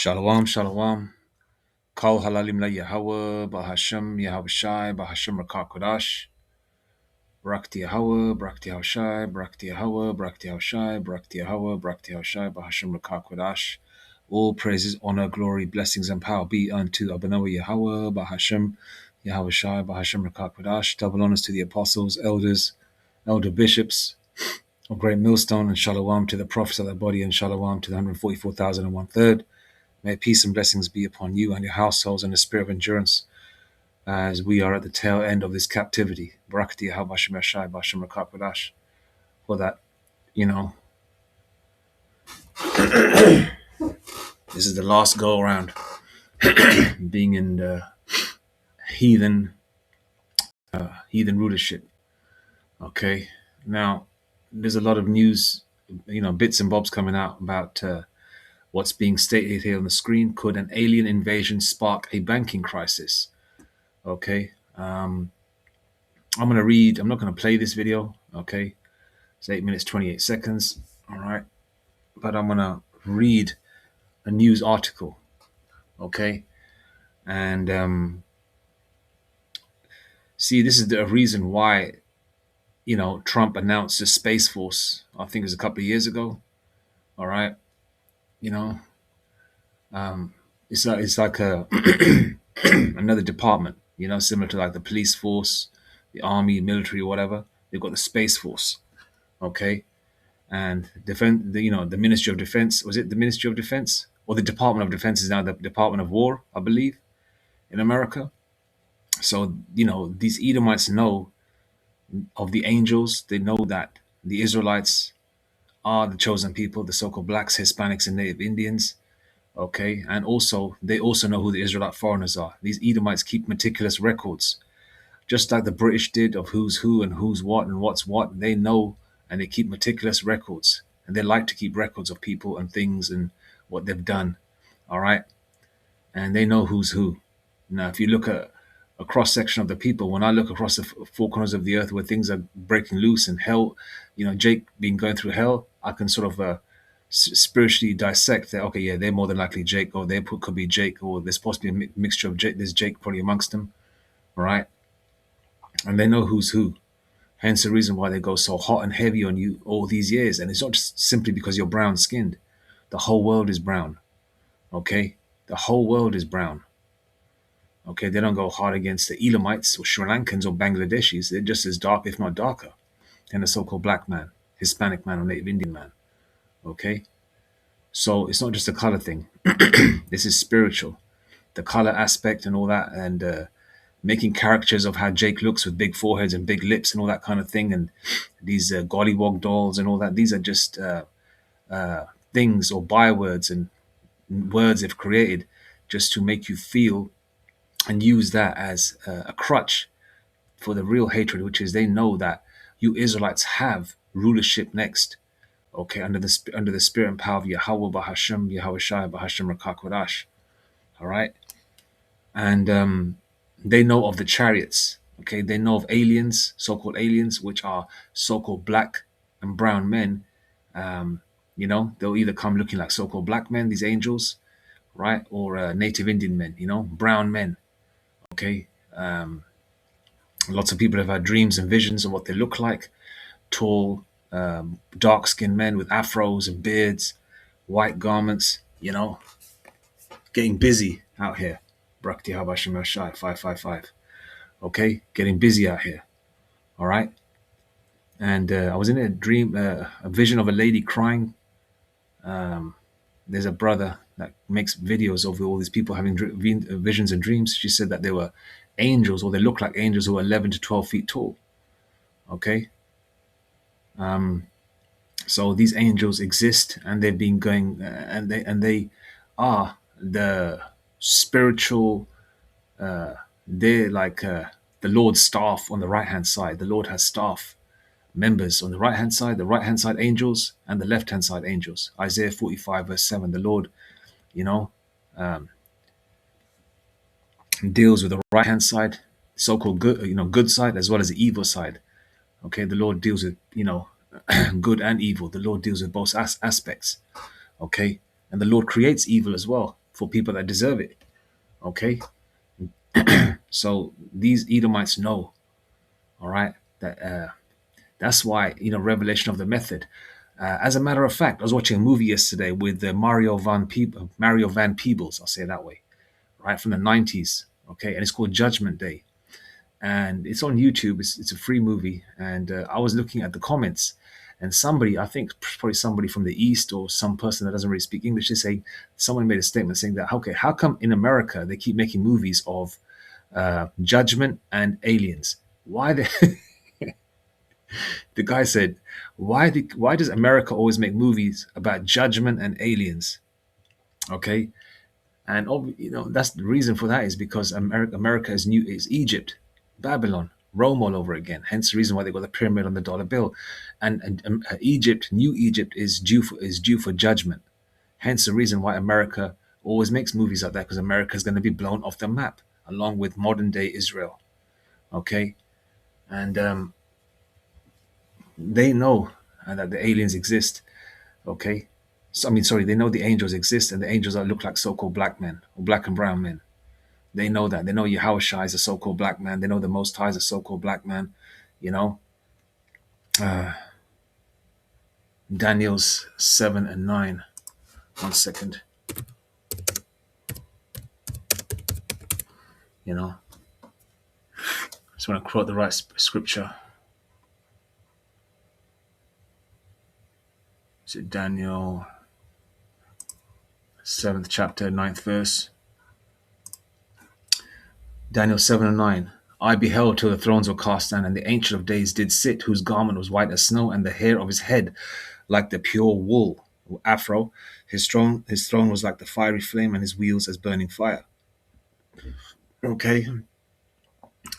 Shalom, shalom. Kol halalim la Yahweh, Bahashem Yahweh Shai, Bahashem Rakar Kodash. Brakti Yahweh, Brakti Yahweh, Brakti Yahweh, Brakti Yahweh, Brakti Yahweh, Brakti Yahweh, Bahashem Rakar Kodash. All praises, honor, glory, blessings, and power be unto Abanawa Yahweh, Bahashem Yahweh Shai, Bahashem Rakar Kodash. Double honors to the apostles, elders, elder bishops of Great Millstone, and shalom to the prophets of the body, and shalom to the 144,001 third. May peace and blessings be upon you and your households and the spirit of endurance as we are at the tail end of this captivity. Barakati Habashim Yashai Bashim Rakapadash. For that, this is the last go around being in the heathen rulership. Okay. Now, there's a lot of news, bits and bobs coming out about what's being stated here on the screen. Could an alien invasion spark a banking crisis? Okay. I'm going to read, I'm not going to play this video. Okay. It's 8 minutes, 28 seconds. All right. But I'm going to read a news article. Okay. And see, this is the reason why, Trump announced the Space Force, I think it was a couple of years ago. All right. It's like a another department, similar to like the police force, the army, military, or whatever. They've got the Space Force. Okay. And the Ministry of Defense, was it the Ministry of Defense? Or the Department of Defense is now the Department of War, I believe, in America. So, these Edomites know of the angels. They know that the Israelites are the chosen people, the so-called blacks, Hispanics, and Native Indians. Okay. And also, they also know who the Israelite foreigners are. These Edomites keep meticulous records, just like the British did of who's who and who's what and what's what. They know, and they keep meticulous records. And they like to keep records of people and things and what they've done. All right. And they know who's who. Now, if you look at a cross section of the people, when I look across the four corners of the earth where things are breaking loose and hell, Jake being going through hell, I can sort of spiritually dissect that. Okay, yeah, they're more than likely Jake, or could be Jake, or there's possibly a mixture of Jake. There's Jake probably amongst them. All right. And they know who's who. Hence the reason why they go so hot and heavy on you all these years. And it's not just simply because you're brown skinned. The whole world is brown. Okay? The whole world is brown. Okay? They don't go hard against the Elamites or Sri Lankans or Bangladeshis. They're just as dark, if not darker, than the so-called black man, Hispanic man, or Native Indian man. Okay? So it's not just a color thing. This is spiritual. The color aspect and all that, and making caricatures of how Jake looks with big foreheads and big lips and all that kind of thing, and these gollywog dolls and all that. These are just things or bywords and words they've created just to make you feel and use that as a crutch for the real hatred, which is they know that you Israelites have rulership next. Okay, under the spirit and power of Yahweh Bahashem, Yahweh Shai, Bahashem Rakakodash. All right, and they know of the chariots. Okay, they know of aliens, so-called aliens, which are so-called black and brown men. They'll either come looking like so-called black men, these angels, right, or Native Indian men, brown men. Okay, lots of people have had dreams and visions of what they look like: tall, dark-skinned men with afros and beards, white garments. Getting busy out here. Brakti Habashim Yashai 555. Okay, getting busy out here. All right. And I was in a dream, a vision of a lady crying. There's a brother that makes videos of all these people having visions and dreams. She said that they were angels, or they look like angels, who are 11 to 12 feet tall. Okay. So these angels exist, and they've been going, and they are the spiritual. They're like the Lord's staff on the right hand side. The Lord has staff members on the right hand side angels, and the left hand side angels. Isaiah 45 verse 7. The Lord, deals with the right hand side, so-called good side, as well as the evil side. Okay, the Lord deals with good and evil. The Lord deals with both aspects. Okay, and the Lord creates evil as well. for people that deserve it. Okay, so these Edomites know, all right, that that's why revelation of the method. As a matter of fact, I was watching a movie yesterday with Mario Van Peebles. I'll say it that way, right, from the '90s. Okay, and it's called Judgment Day, and it's on YouTube. It's a free movie, and I was looking at the comments, and somebody, I think probably somebody from the East or some person that doesn't really speak English, is saying someone made a statement saying that okay, how come in America they keep making movies of judgment and aliens? Why the the guy said, why does America always make movies about judgment and aliens? Okay, and that's the reason for that is because America is Egypt, Babylon, Rome all over again. Hence the reason why they got the pyramid on the dollar bill, and Egypt, New Egypt, is due for judgment. Hence the reason why America always makes movies like that, because America is going to be blown off the map along with modern day Israel. Okay, and they know that the aliens exist. Okay, so I mean, sorry, they know the angels exist, and the angels are look like so-called black men or black and brown men. They know that. They know Yahushua is a so-called black man. They know the Most High is a so-called black man. You know, Daniel's 7 and 9. 1 second. You know, just want to quote the right scripture. Is it Daniel 7th chapter, 9th verse? Daniel 7 and 9. I beheld till the thrones were cast down, and the Ancient of Days did sit, whose garment was white as snow, and the hair of his head like the pure wool, afro. His throne was like the fiery flame, and his wheels as burning fire. Okay. And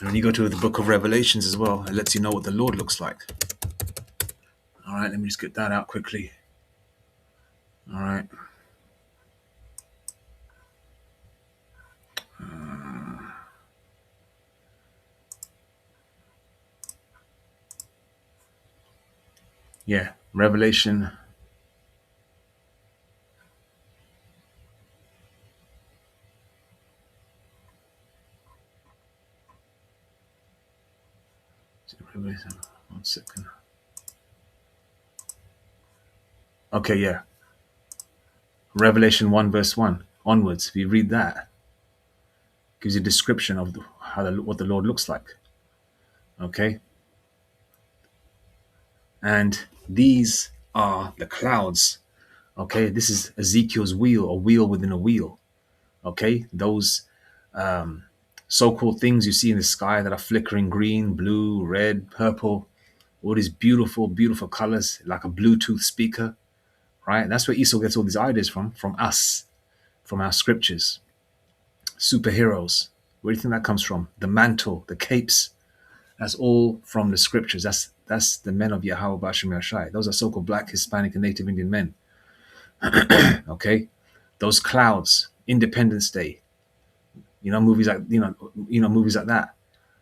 when you go to the book of Revelations as well, it lets you know what the Lord looks like. All right, let me just get that out quickly. All right. Yeah, Revelation. Revelation. 1 second. Okay, yeah. Revelation 1 verse 1 onwards. If you read that, gives you a description of what the Lord looks like. Okay. And these are the clouds. Okay. This is Ezekiel's wheel, a wheel within a wheel. Okay. Those so-called things you see in the sky that are flickering green, blue, red, purple, all these beautiful, beautiful colors, like a Bluetooth speaker, right? That's where Esau gets all these ideas from us, from our scriptures. Superheroes, where do you think that comes from? The mantle, the capes, that's all from the scriptures. That's the men of Yahweh Bashim Yashai. Those are so-called black, Hispanic, and Native Indian men. Okay, those clouds, Independence Day, movies like movies like that.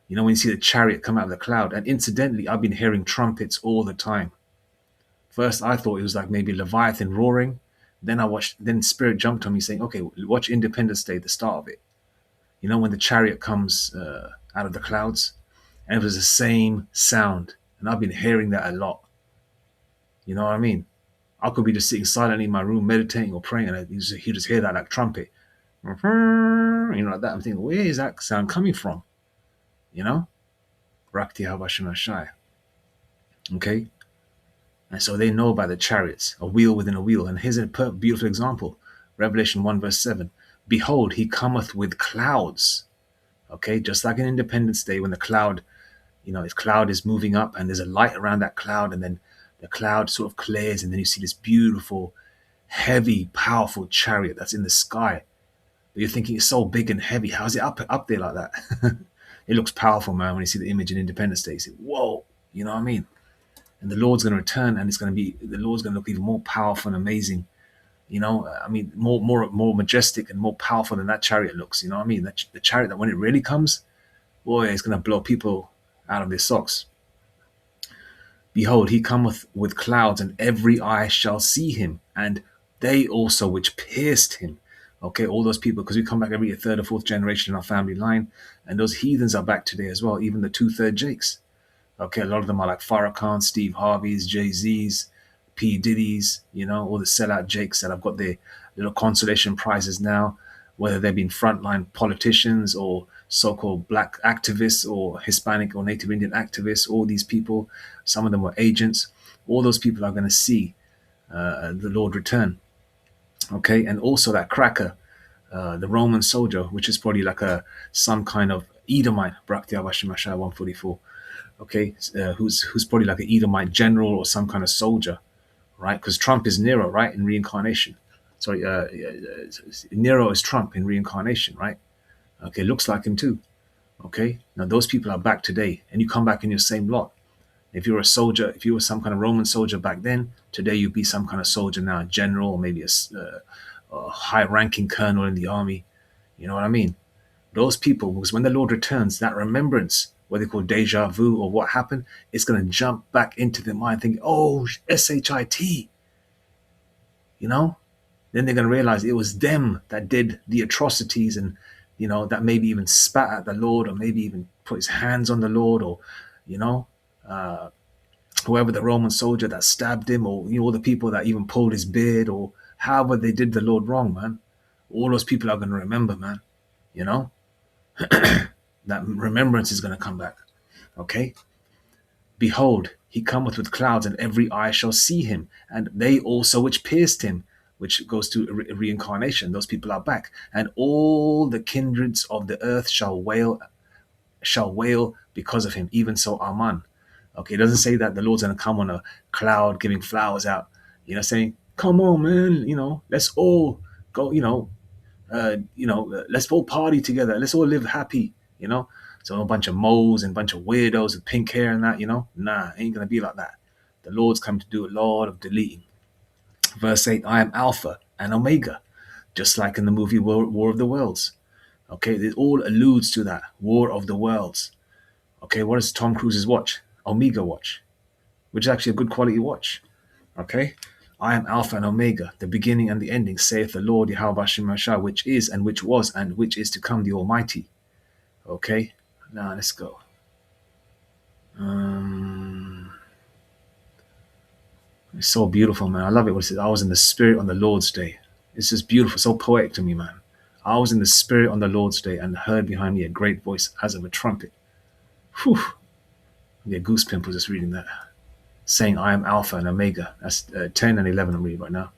When you see the chariot come out of the cloud, and incidentally, I've been hearing trumpets all the time. First, I thought it was like maybe Leviathan roaring. Then Spirit jumped on me saying, okay, watch Independence Day, the start of it. When the chariot comes out of the clouds, and it was the same sound. And I've been hearing that a lot. You know what I mean? I could be just sitting silently in my room, meditating or praying, and you just hear that like trumpet. Like that. I'm thinking, where is that sound coming from? Rakti Habashim Shai. Okay? And so they know about the chariots, a wheel within a wheel. And here's a beautiful example. Revelation 1 verse 7. Behold, he cometh with clouds. Okay, just like in Independence Day when the cloud, his cloud is moving up and there's a light around that cloud, and then the cloud sort of clears, and then you see this beautiful, heavy, powerful chariot that's in the sky. But you're thinking it's so big and heavy. How's it up there like that? It looks powerful, man, when you see the image in Independence Day. You say, whoa, you know what I mean? And the Lord's going to return, and the Lord's going to look even more powerful and amazing. More majestic and more powerful than that chariot looks. You know what I mean? The chariot that when it really comes, boy, it's going to blow people out of their socks. Behold, he cometh with clouds, and every eye shall see him, and they also which pierced him. Okay, all those people, because we come back every third or fourth generation in our family line, and those heathens are back today as well, even the two-third Jakes. Okay, a lot of them are like Farrakhan, Steve Harvey's, Jay-Z's, P. Diddy's, all the sellout Jakes that have got their little consolation prizes now, whether they've been frontline politicians or so-called black activists or Hispanic or Native Indian activists, all these people, some of them were agents, all those people are going to see the Lord return. Okay, and also that cracker, the Roman soldier, which is probably like some kind of Edomite, Brakti 144, okay, who's probably like an Edomite general or some kind of soldier, right? Because Trump is Nero, right, in reincarnation. Sorry, Nero is Trump in reincarnation, right? Okay, looks like him too. Okay, now those people are back today, and you come back in your same lot. If you're a soldier, if you were some kind of Roman soldier back then, today you'd be some kind of soldier now, a general or maybe a high-ranking colonel in the army. You know what I mean? Those people, because when the Lord returns, that remembrance, what they call deja vu or what happened, it's going to jump back into their mind, thinking, "Oh, shit," you know. Then they're going to realize it was them that did the atrocities, and that maybe even spat at the Lord, or maybe even put his hands on the Lord, or you know. Whoever the Roman soldier that stabbed him, or all the people that even pulled his beard, or however they did the Lord wrong, man. All those people are going to remember, man. You know, that remembrance is going to come back. Okay. Behold, he cometh with clouds, and every eye shall see him, and they also which pierced him, which goes to reincarnation. Those people are back, and all the kindreds of the earth shall wail because of him. Even so, Amen. Okay, it doesn't say that the Lord's going to come on a cloud giving flowers out. Saying, "Come on, man. Let's all go. Let's all party together. Let's all live happy." So a bunch of moles and a bunch of weirdos with pink hair and that. Nah, ain't going to be like that. The Lord's come to do a lot of deleting. Verse 8, I am Alpha and Omega, just like in the movie War of the Worlds. Okay, it all alludes to that, War of the Worlds. Okay, what is Tom Cruise's watch? Omega watch, which is actually a good quality watch. Okay, I am Alpha and Omega, the beginning and the ending, saith the Lord Yahweh Shemashah, which is and which was and which is to come, the Almighty. Okay, now let's go. It's so beautiful, man. I love it when it says, I was in the Spirit on the Lord's day. It's just beautiful, so poetic to me, man. I was in the Spirit on the Lord's day and heard behind me a great voice as of a trumpet. Whew. I get goose pimples just reading that. Saying, I am Alpha and Omega. That's 10 and 11 I'm reading right now.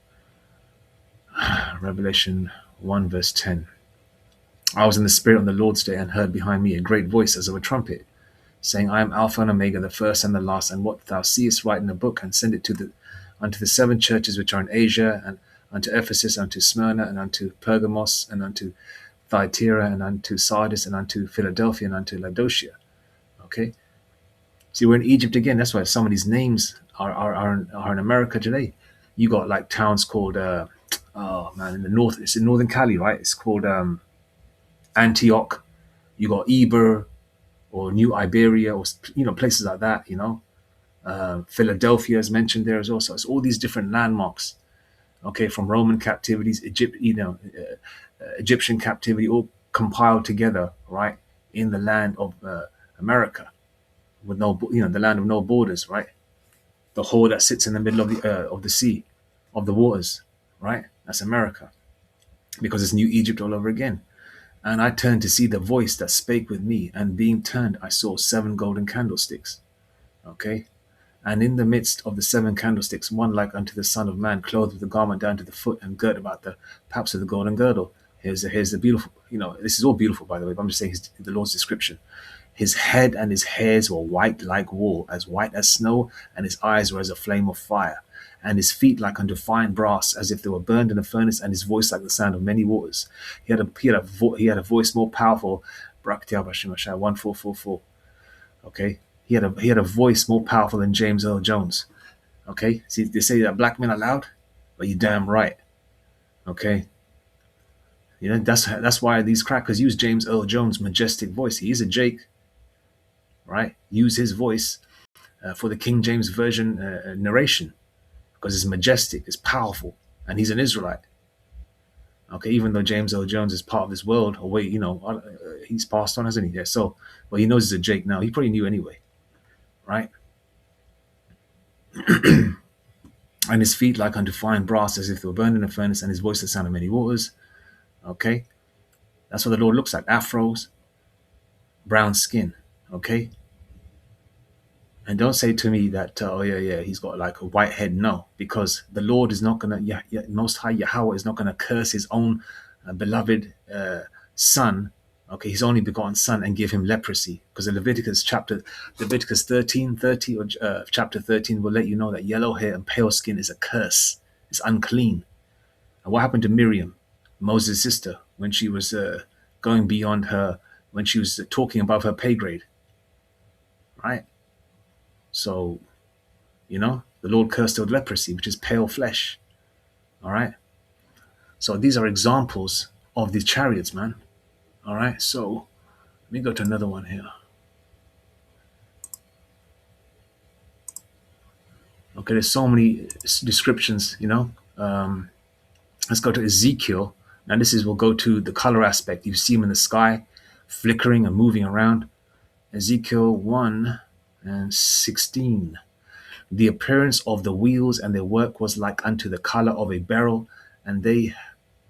Revelation 1 verse 10. I was in the Spirit on the Lord's day and heard behind me a great voice as of a trumpet, saying, I am Alpha and Omega, the first and the last, and what thou seest write in a book, and send it unto the seven churches which are in Asia, and unto Ephesus, unto Smyrna, and unto Pergamos, and unto Thyatira, and unto Sardis, and unto Philadelphia, and unto Laodicea. Okay? See, we're in Egypt again. That's why some of these names are in America today. You got like towns called, in the north, it's in northern Cali, right? It's called Antioch. You got Eber or New Iberia, or places like that. Philadelphia is mentioned there as well. So it's all these different landmarks. Okay, from Roman captivities, Egyptian captivity, all compiled together, right, in the land of America, with the land of no borders, right? The hole that sits in the middle of the sea, of the waters, right? That's America, because it's New Egypt all over again. And I turned to see the voice that spake with me, and being turned, I saw 7 golden candlesticks. Okay, and in the midst of the 7 candlesticks, one like unto the Son of Man, clothed with a garment down to the foot, and girt about the paps of the golden girdle. Here's the beautiful, this is all beautiful, by the way, but I'm just saying the Lord's description. His head and his hairs were white like wool, as white as snow, and his eyes were as a flame of fire, and his feet like unto fine brass, as if they were burned in a furnace, and his voice like the sound of many waters. He had a voice more powerful. Brakti 1444. Okay, he had a voice more powerful than James Earl Jones. Okay, see, they say that black men are loud, but you're damn right. Okay, that's why these crackers use James Earl Jones' majestic voice. He is a Jake, right? Use his voice for the King James Version narration, because it's majestic, it's powerful, and he's an Israelite. Okay, even though James Earl Jones is part of this world, or wait, he's passed on, hasn't he? Yeah. So, well, he knows he's a Jake now. He probably knew anyway, right? And his feet like unto fine brass, as if they were burned in a furnace, and his voice the sound of many waters. Okay, that's what the Lord looks like: afros, brown skin. Okay, and don't say to me that oh yeah, yeah, he's got like a white head. No, because the Lord is not gonna, Most High Yahweh is not gonna curse His own beloved son, okay, His only begotten son, and give him leprosy. Because Leviticus 13:30 or chapter 13 will let you know that yellow hair and pale skin is a curse. It's unclean. And what happened to Miriam, Moses' sister, when she was going beyond her, when she was talking above her pay grade, right? So, the Lord cursed her with leprosy, which is pale flesh, all right? So these are examples of these chariots, man, all right? So let me go to another one here. Okay, there's so many descriptions, Let's go to Ezekiel. Now we'll go to the color aspect. You see him in the sky, flickering and moving around. Ezekiel 1 and 16. The appearance of the wheels and their work was like unto the color of a beryl, and they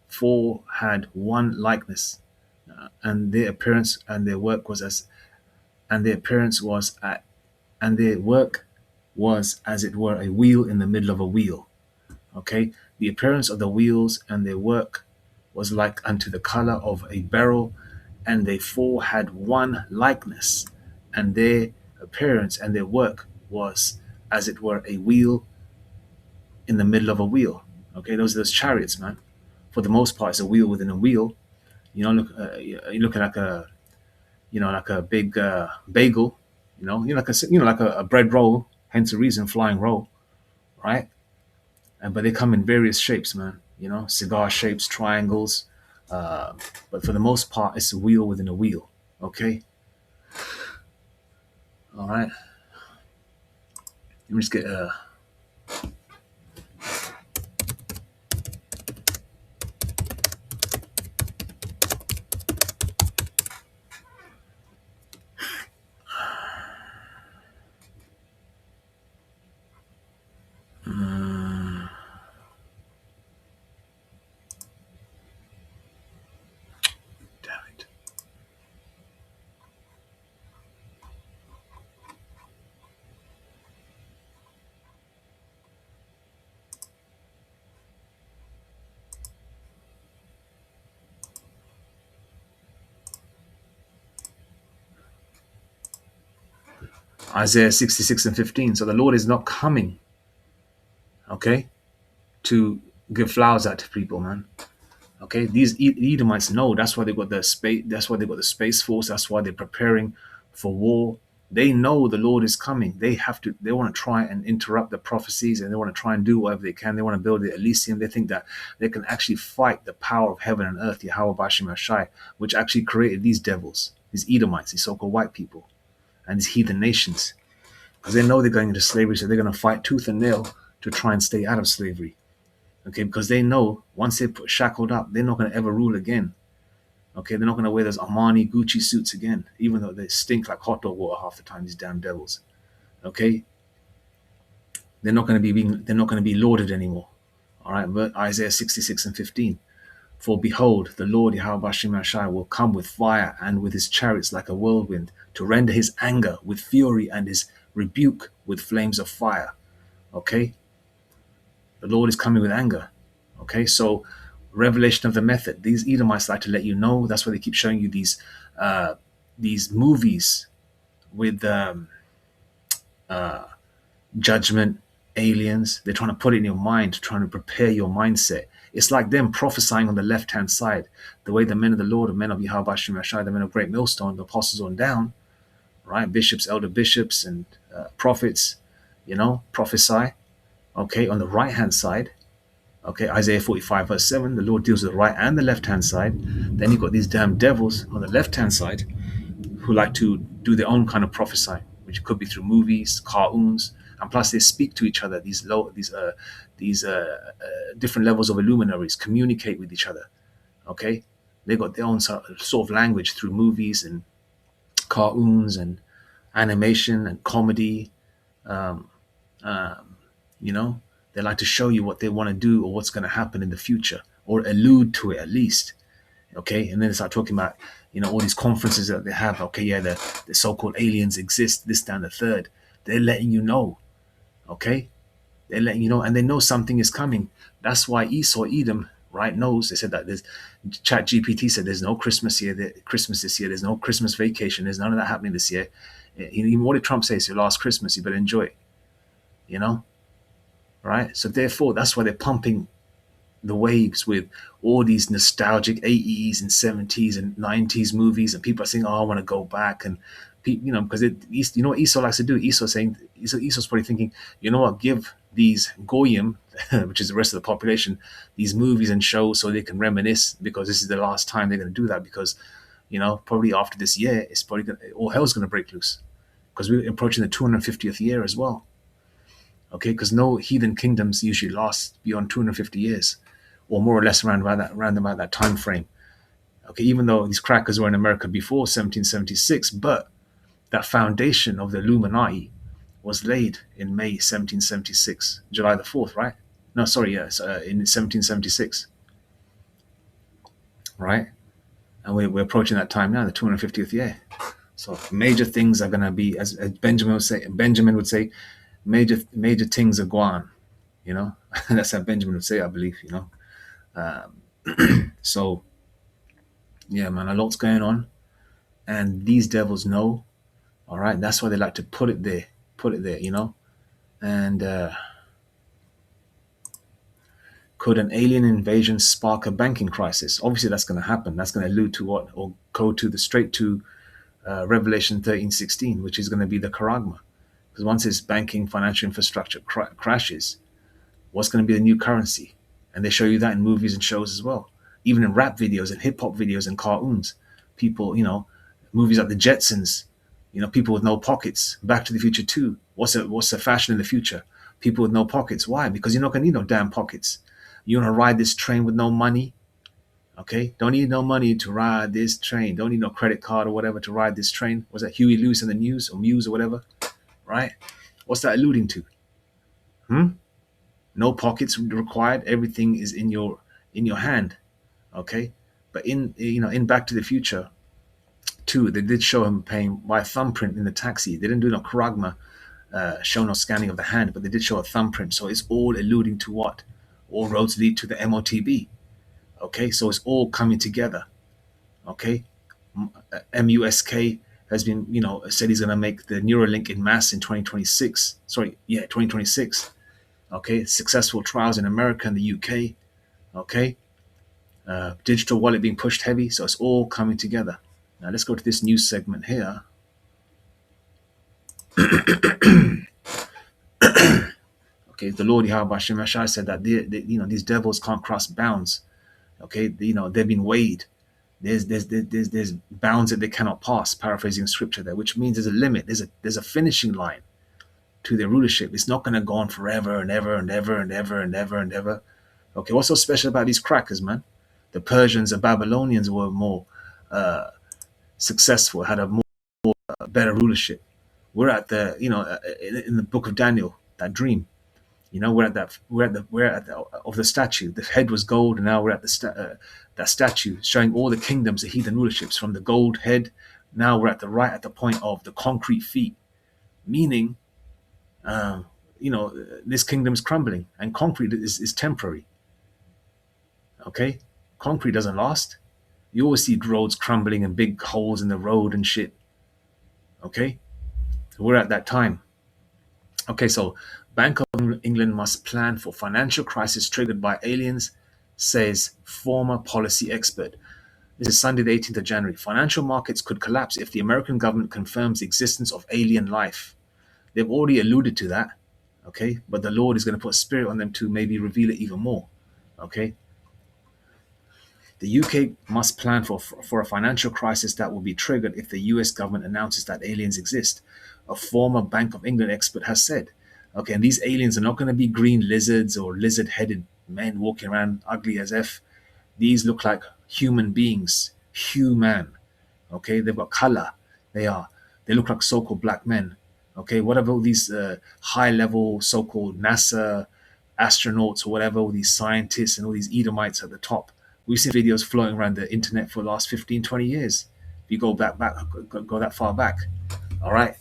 four had one likeness, and their appearance and their work was as and their appearance was at and their work was as it were a wheel in the middle of a wheel. Okay, the appearance of the wheels and their work was like unto the color of a beryl, and they four had one likeness, and their appearance and their work was as it were a wheel in the middle of a wheel. Okay, those are those chariots, man. For the most part, it's a wheel within a wheel. You're looking like a big bagel. Like a bread roll. Hence the reason flying roll, right? But they come in various shapes, man. Cigar shapes, triangles. Uh, but for the most part, it's a wheel within a wheel. Okay, all right. Let me just get damn it. Isaiah 66 and 15. So the Lord is not coming, okay, to give flowers out to people, man. Okay, these Edomites know that's why they got the space. That's why they got the space force. That's why they're preparing for war. They know the Lord is coming. They have to. They want to try and interrupt the prophecies, and they want to try and do whatever they can. They want to build the Elysium. They think that they can actually fight the power of heaven and earth, Yahweh Bashim Ashai, which actually created these devils, these Edomites, these so-called white people, and these heathen nations, because they know they're going into slavery, so they're going to fight tooth and nail to try and stay out of slavery. Okay, because they know once they're shackled up, they're not going to ever rule again. Okay, they're not going to wear those Armani Gucci suits again, even though they stink like hot dog water half the time. These damn devils. Okay, they're not going to be lauded anymore. All right, but Isaiah 66 and 15. For behold, the Lord Yahweh Shai will come with fire and with his chariots like a whirlwind, to render his anger with fury and his rebuke with flames of fire. Okay, the Lord is coming with anger. Okay, so revelation of the method. These Edomites like to let you know. That's why they keep showing you these movies with judgment, aliens. They're trying to put it in your mind, trying to prepare your mindset. It's like them prophesying on the left-hand side, the way the men of the Lord, the men of Yahweh Bashim Rashai, the men of Great Millstone, the apostles on down, right? Bishops, elder bishops, and prophets, prophesy. Okay, on the right-hand side. Okay, Isaiah 45 verse 7, the Lord deals with the right and the left-hand side. Then you've got these damn devils on the left-hand side who like to do their own kind of prophesying, which could be through movies, cartoons, and plus they speak to each other. These different levels of illuminaries communicate with each other. Okay, they got their own sort of language through movies and cartoons and animation and comedy. Um, um, you know, they like to show you what they want to do or what's going to happen in the future, or allude to it at least. Okay, and then they start talking about, all these conferences that they have. Okay, yeah, the so-called aliens exist, this, that, and the third. They're letting you know. Okay, they're letting you know, and they know something is coming. That's why Esau Edom, right, knows. They said that there's Chat GPT said there's no Christmas here, Christmas this year. There's no Christmas vacation. There's none of that happening this year. Even what did Trump say? It's your last Christmas. You better enjoy it. You know, right? So therefore, that's why they're pumping the waves with all these nostalgic 80s and 70s and 90s movies, and people are saying, "Oh, I want to go back." And because what Esau likes to do. Esau's probably thinking, you know what, give these goyim, which is the rest of the population, these movies and shows so they can reminisce, because this is the last time they're going to do that, because probably after this year, it's probably all hell's going to break loose, because we're approaching the 250th year as well. Okay, because no heathen kingdoms usually last beyond 250 years, or more or less around about that time frame. Okay, even though these crackers were in America before 1776, but that foundation of the Illuminati was laid in May 1776, July the 4th, right? No, sorry, yes, in 1776, right? And we're approaching that time now, the 250th year. So major things are going to be, as Benjamin would say, major things are gone. That's how Benjamin would say, I believe. So yeah, man, a lot's going on, and these devils know. All right, that's why they like to put it there. And could an alien invasion spark a banking crisis? Obviously, that's going to happen. That's going to allude to what, or go to the straight to Revelation 13:16, which is going to be the charagma. Because once this banking financial infrastructure crashes, what's going to be the new currency? And they show you that in movies and shows as well. Even in rap videos and hip hop videos and cartoons, people, movies like the Jetsons, people with no pockets. Back to the Future 2. What's the fashion in the future? People with no pockets. Why? Because you're not going to need no damn pockets. You want to ride this train with no money? Okay, don't need no money to ride this train. Don't need no credit card or whatever to ride this train. Was that Huey Lewis in the news, or Muse or whatever? Right? What's that alluding to? Hmm? No pockets required. Everything is in your hand. Okay, but in Back to the Future 2, they did show him paying by thumbprint in the taxi. They didn't do no charagma, show no scanning of the hand, but they did show a thumbprint. So it's all alluding to what? All roads lead to the MOTB. Okay, so it's all coming together. Okay, MUSK has been, said he's going to make the Neuralink in mass in 2026. Sorry, yeah, 2026. Okay, successful trials in America and the UK. Okay, digital wallet being pushed heavy, so it's all coming together. Now let's go to this news segment here. Okay, the Lord Yahweh Hashem Yashai said that these devils can't cross bounds. Okay, they've been weighed. There's bounds that they cannot pass. Paraphrasing scripture there, which means there's a limit. There's a finishing line to their rulership. It's not going to go on forever and ever and ever and ever and ever and ever. Okay, what's so special about these crackers, man? The Persians, the Babylonians were more successful, had a more better rulership. We're at the in the book of Daniel, that dream. We're at the of the statue. The head was gold, and now we're at that statue showing all the kingdoms, the heathen rulerships, from the gold head. Now we're at the point of the concrete feet, meaning, this kingdom is crumbling, and concrete is temporary. Okay, concrete doesn't last. You always see roads crumbling and big holes in the road and shit. Okay, we're at that time. Okay, so Bank of England must plan for financial crisis triggered by aliens, says former policy expert. This is Sunday, the 18th of January. Financial markets could collapse if the American government confirms the existence of alien life. They've already alluded to that, okay? But the Lord is going to put a spirit on them to maybe reveal it even more, okay? The UK must plan for a financial crisis that will be triggered if the US government announces that aliens exist, a former Bank of England expert has said. Okay, and these aliens are not going to be green lizards or lizard-headed men walking around ugly as F. These look like human beings, human. Okay, they've got color. They are. They look like so-called black men. Okay, whatever all these high-level so-called NASA astronauts or whatever, all these scientists and all these Edomites at the top. We've seen videos floating around the internet for the last 15, 20 years. If you go that far back, all right,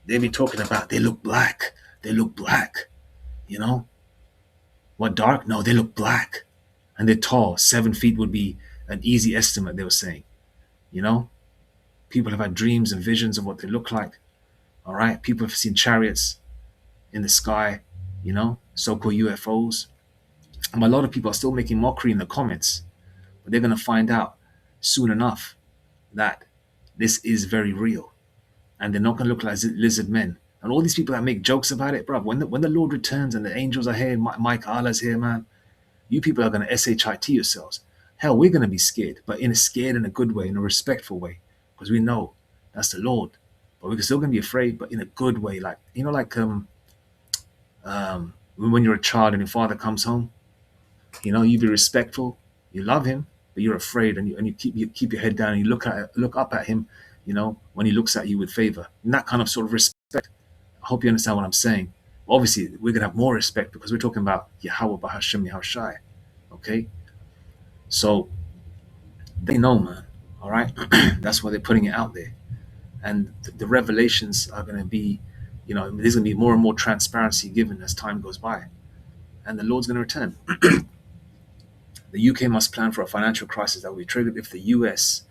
they be talking about they look black. They look black. You know, what dark? No, they look black, and they're tall. 7 feet would be an easy estimate. They were saying. You know, people have had dreams and visions of what they look like. All right, people have seen chariots in the sky. You know, so-called UFOs. And a lot of people are still making mockery in the comments, but they're going to find out soon enough that this is very real, and they're not going to look like lizard men. And all these people that make jokes about it, bro, when the Lord returns and the angels are here, Mike Allah's here, man, you people are going to shit yourselves. Hell, we're going to be scared, but scared in a good way, in a respectful way, because we know that's the Lord. But we're still going to be afraid, but in a good way, like when you're a child and your father comes home, you be respectful, you love him, but you're afraid, and you keep your head down, and you look up at him, when he looks at you with favor, and that kind of sort of respect. I hope you understand what I'm saying. Obviously, we're gonna have more respect because we're talking about Yahweh Bahashem Yahushai. Okay, so they know, man. All right, that's why they're putting it out there, and the revelations are gonna be, there's gonna be more and more transparency given as time goes by, and the Lord's gonna return. The UK must plan for a financial crisis that will be triggered if the US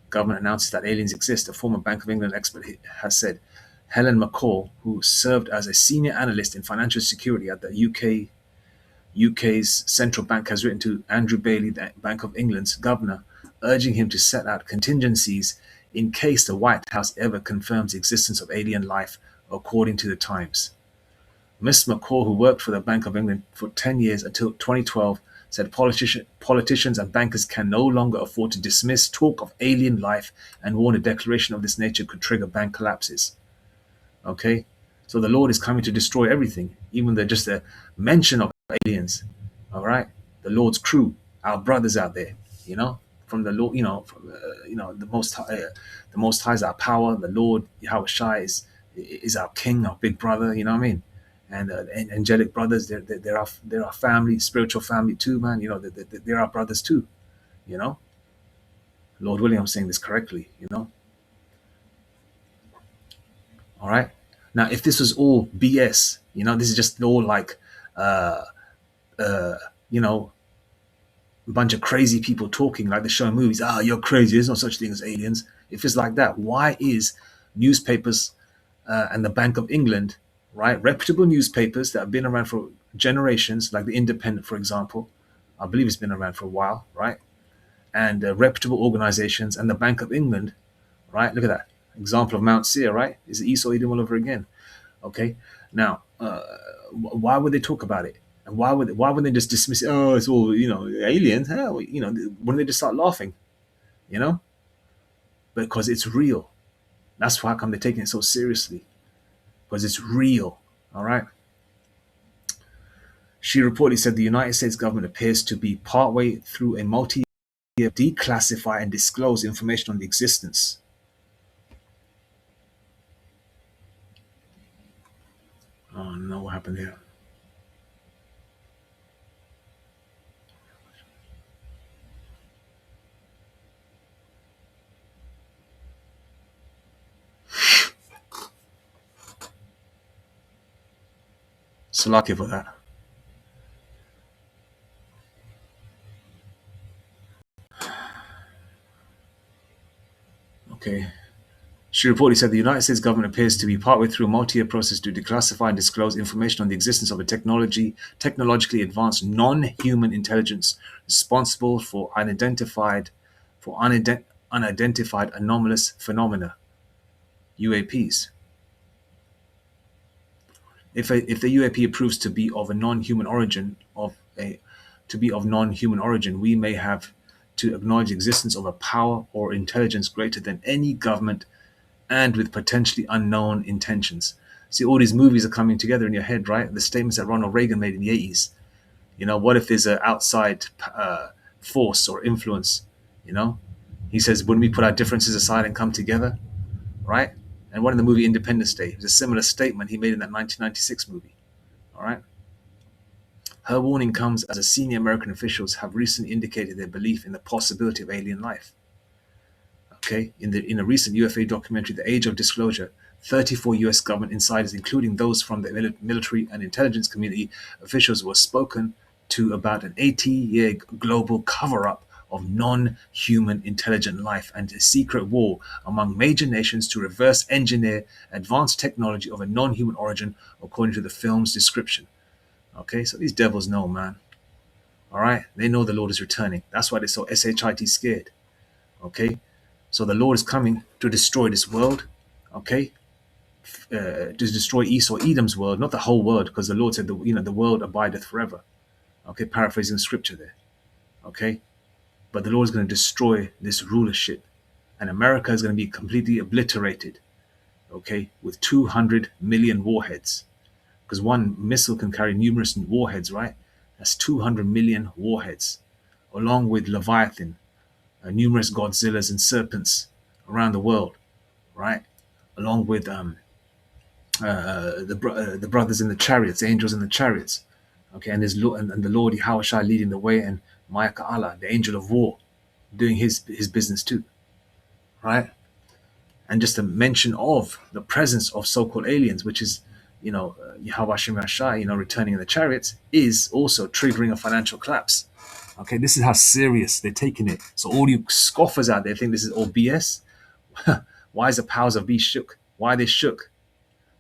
government announces that aliens exist. A former Bank of England expert has said. Helen McCall, who served as a senior analyst in financial security at the UK's central bank, has written to Andrew Bailey, the Bank of England's governor, urging him to set out contingencies in case the White House ever confirms the existence of alien life, according to the Times. Ms. McCall, who worked for the Bank of England for 10 years until 2012, said politicians and bankers can no longer afford to dismiss talk of alien life and warned a declaration of this nature could trigger bank collapses. Okay, so the Lord is coming to destroy everything, even just a mention of aliens. All right, the Lord's crew, our brothers out there, from the Lord, the Most High is our power. The Lord Yahweh Shai is our King, our big brother. You know what I mean? And angelic brothers, they're our family, spiritual family too, man. They're our brothers too. You know, Lord willing, I'm saying this correctly. All right. Now, if this was all BS, this is just all like, uh, uh, you know, a bunch of crazy people talking like they're showing movies. Ah, you're crazy. There's no such thing as aliens. If it's like that, why is newspapers and the Bank of England, right, reputable newspapers that have been around for generations, like the Independent, for example, I believe it's been around for a while, right, and reputable organizations and the Bank of England, right? Look at that example of Mount Seir, right? Is Esau Edom all over again? Okay, now why would they talk about it, and why would they just dismiss it? Oh, it's all aliens. Hell, wouldn't they just start laughing? You know, because it's real. That's why come they're taking it so seriously, because it's real. All right. She reportedly said the United States government appears to be partway through a multi-year declassify and disclose information on the existence. Oh no, what happened here? Salaki for that. Okay. She reportedly said the United States government appears to be partway through a multi-year process to declassify and disclose information on the existence of a technologically advanced non-human intelligence responsible for unidentified anomalous phenomena, UAPs. If the UAP proves to be of non-human origin, we may have to acknowledge the existence of a power or intelligence greater than any government and with potentially unknown intentions. See, all these movies are coming together in your head, right? The statements that Ronald Reagan made in the 80s. What if there's an outside force or influence. You know, he says, "Wouldn't we put our differences aside and come together?" Right? And what in the movie Independence Day? It was a similar statement he made in that 1996 movie. All right. Her warning comes as senior American officials have recently indicated their belief in the possibility of alien life. Okay, in a recent UFA documentary, The Age of Disclosure, 34 U.S. government insiders, including those from the military and intelligence community officials, were spoken to about an 80-year global cover-up of non-human intelligent life and a secret war among major nations to reverse engineer advanced technology of a non-human origin, according to the film's description. Okay, so these devils know, man. All right, they know the Lord is returning. That's why they're so shit scared. Okay, so the Lord is coming to destroy this world. Okay, to destroy Esau, Edom's world, not the whole world, because the Lord said, the world abideth forever. Okay, paraphrasing scripture there. Okay, but the Lord is going to destroy this rulership, and America is going to be completely obliterated. Okay, with 200 million warheads, because one missile can carry numerous warheads, right? That's 200 million warheads, along with Leviathan, numerous Godzillas and serpents around the world, right? Along with the brothers in the chariots, the angels in the chariots, okay, and and the Lord Yahushua leading the way, and Ma'aka Allah, the angel of war, doing his business too, right? And just a mention of the presence of so-called aliens, which is, Yahweh Shem Yashai, returning in the chariots, is also triggering a financial collapse. Okay, this is how serious they're taking it. So all you scoffers out there think this is all BS. Why is the powers of beast shook? Why are they shook?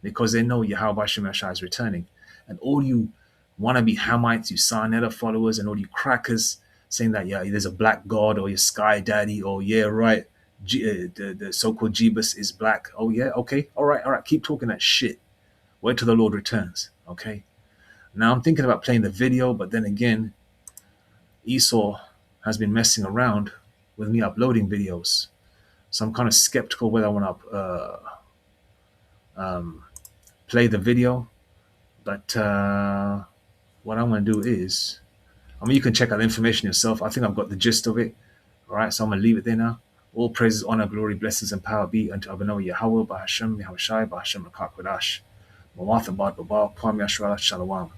Because they know Yahweh Shem Yashai is returning. And all you wannabe Hamites, you Sarnetta followers, and all you crackers saying that, yeah, there's a black god, or your sky daddy, or yeah, right, the so-called Jeebus is black. Oh yeah, okay, all right, keep talking that shit. Wait till the Lord returns, okay? Now I'm thinking about playing the video, but then again, Esau has been messing around with me uploading videos. So I'm kind of skeptical whether I want to play the video. But what I'm going to do is, you can check out the information yourself. I think I've got the gist of it. All right, so I'm going to leave it there now. All praises, honor, glory, blessings, and power be unto Abanoah Yahweh, Bahashem, Yahushai, Bahashem, Rakak Wadash. Mawatha Bad Babal, Kwam Yashua, Shalom.